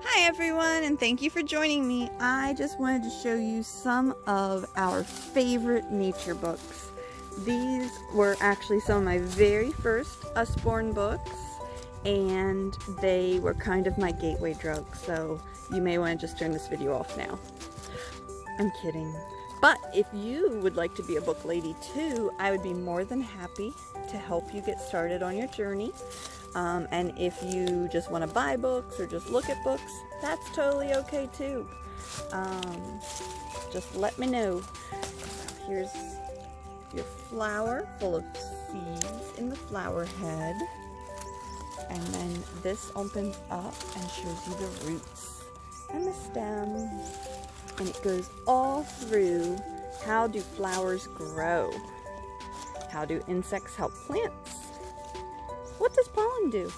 Hi everyone, and thank you for joining me. I just wanted to show you some of our favorite nature books. These were actually some of my very first Usborne books, and they were kind of my gateway drug, so you may want to just turn this video off now. I'm kidding. But if you would like to be a book lady too, I would be more than happy to help you get started on your journey. And if you just want to buy books or just look at books, that's totally okay too. Just let me know. Here's your flower full of seeds in the flower head. And then this opens up and shows you the roots and the stem. And it goes all through how do flowers grow? How do insects help plants? What does pollen do?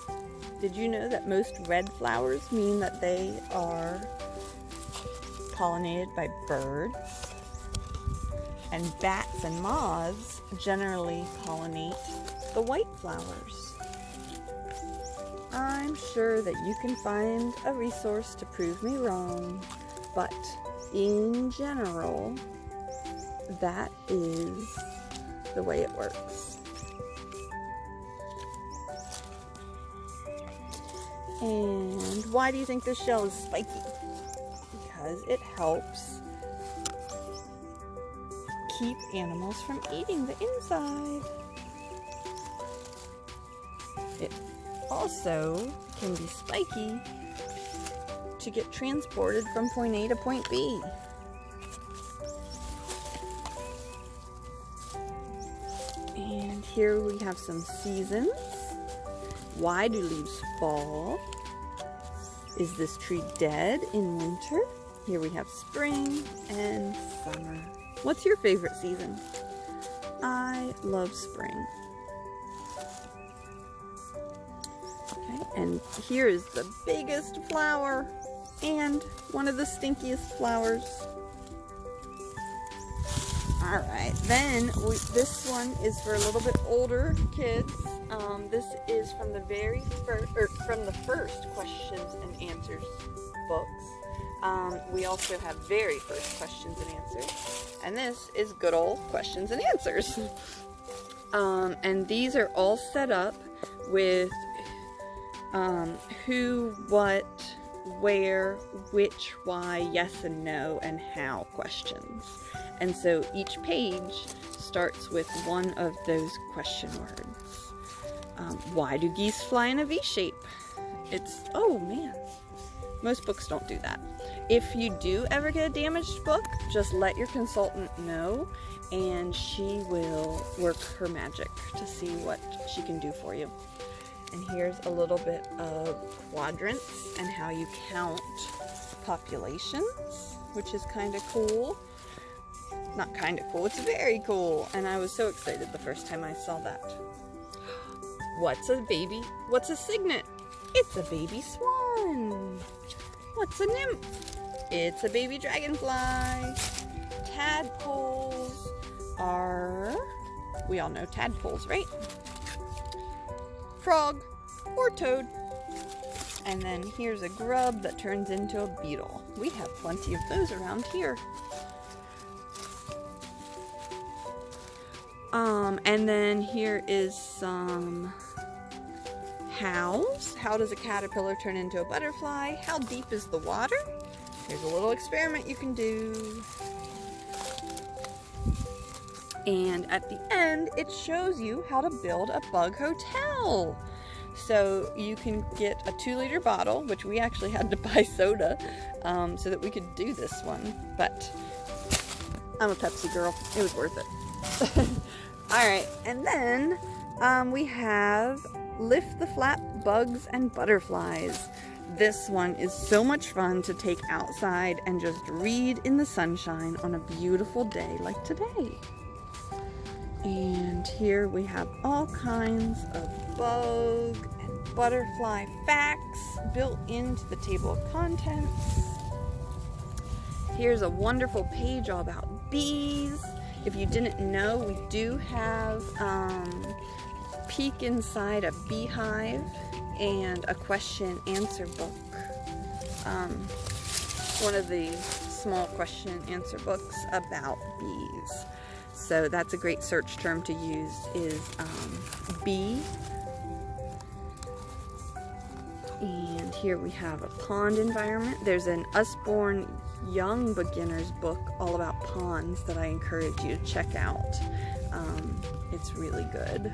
Did you know that most red flowers mean that they are pollinated by birds? And bats and moths generally pollinate the white flowers. I'm sure that you can find a resource to prove me wrong, but in general, that is the way it works. And why do you think this shell is spiky? Because it helps keep animals from eating the inside. It also can be spiky to get transported from point A to point B. And here we have some seasons. Why do leaves fall? Is this tree dead in winter? Here we have spring and summer. What's your favorite season? I love spring. Okay, and here is the biggest flower and one of the stinkiest flowers. Alright, then this one is for a little bit older kids. This is from the first questions and answers books. We also have very first questions and answers, and this is good old questions and answers. And these are all set up with who, what, where, which, why, yes and no, and how questions. And so each page starts with one of those question words. Why do geese fly in a V shape? Oh man, most books don't do that. If you do ever get a damaged book, just let your consultant know, and she will work her magic to see what she can do for you. And here's a little bit of quadrants and how you count populations, which is kind of cool. Not kind of cool, it's very cool. And I was so excited the first time I saw that. What's a cygnet? It's a baby swan. What's a nymph? It's a baby dragonfly. Tadpoles are, we all know tadpoles, right? Frog or toad. And then here's a grub that turns into a beetle. We have plenty of those around here. And then here is some hows. How does a caterpillar turn into a butterfly? How deep is the water? Here's a little experiment you can do. And at the end, it shows you how to build a bug hotel. So you can get a 2-liter bottle, which we actually had to buy soda so that we could do this one. But I'm a Pepsi girl. It was worth it. Alright, and then we have Lift the Flap Bugs and Butterflies. This one is so much fun to take outside and just read in the sunshine on a beautiful day like today. And here we have all kinds of bug and butterfly facts built into the table of contents. Here's a wonderful page all about bees. If you didn't know, we do have peek inside a beehive and a question answer book one of the small question and answer books about bees. So that's a great search term to use, is bee. And here we have a pond environment. There's an Usborne Young Beginners book all about ponds that I encourage you to check out. It's really good.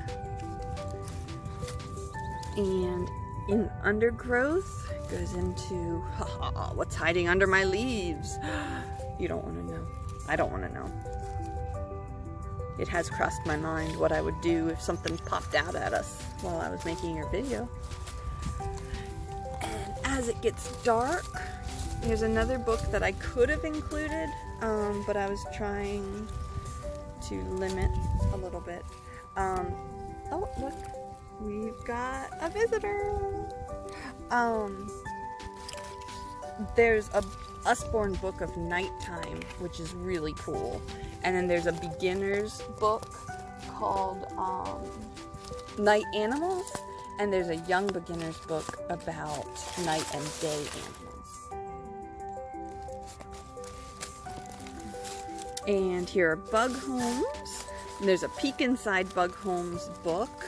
And in undergrowth, goes into what's hiding under my leaves. You don't want to know. I don't want to know. It has crossed my mind what I would do if something popped out at us while I was making your video. And as it gets dark, here's another book that I could have included, but I was trying to limit a little bit. Oh, look, we've got a visitor. There's a Usborne book of nighttime, which is really cool. And then there's a beginner's book called Night Animals. And there's a young beginner's book about night and day animals. And here are bug homes. And there's a peek inside bug homes book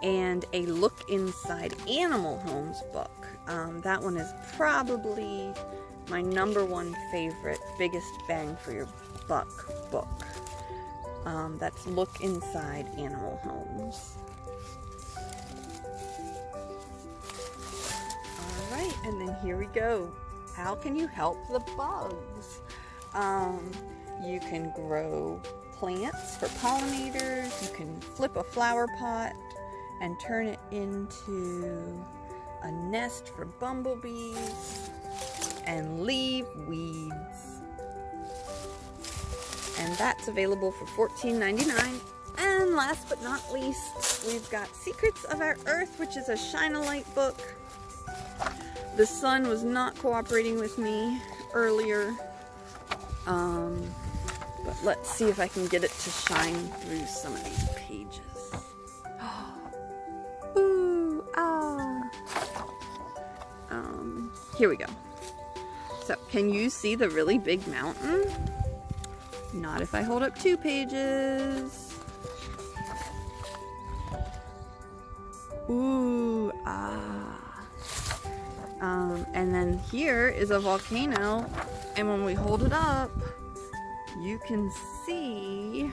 and a look inside animal homes book. That one is probably my #1 favorite, biggest bang for your buck book. That's Look Inside Animal Homes. Alright, and then here we go. How can you help the bugs? You can grow plants for pollinators. You can flip a flower pot and turn it into a nest for bumblebees, and leave weeds. And that's available for $14.99. And last but not least, we've got Secrets of Our Earth, which is a shine-a-light book. The sun was not cooperating with me earlier, but let's see if I can get it to shine through some of these pages. Ooh, ah. Here we go. So, can you see the really big mountain? Not if I hold up 2 pages. Ooh, ah. And then here is a volcano, and when we hold it up, you can see,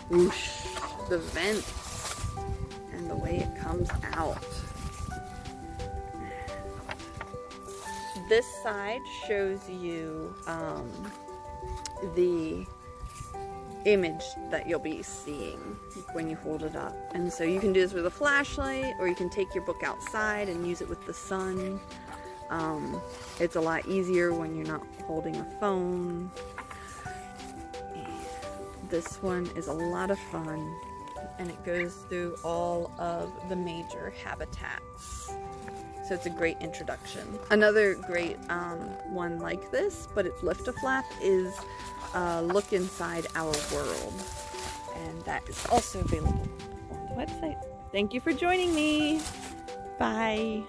whoosh, the vents and the way it comes out. This side shows you the image that you'll be seeing when you hold it up. And so you can do this with a flashlight, or you can take your book outside and use it with the sun. It's a lot easier when you're not holding a phone. This one is a lot of fun, and it goes through all of the major habitats. So it's a great introduction. Another great one like this, but it's lift-a-flap, is Look Inside Our World. And that is also available on the website. Thank you for joining me. Bye.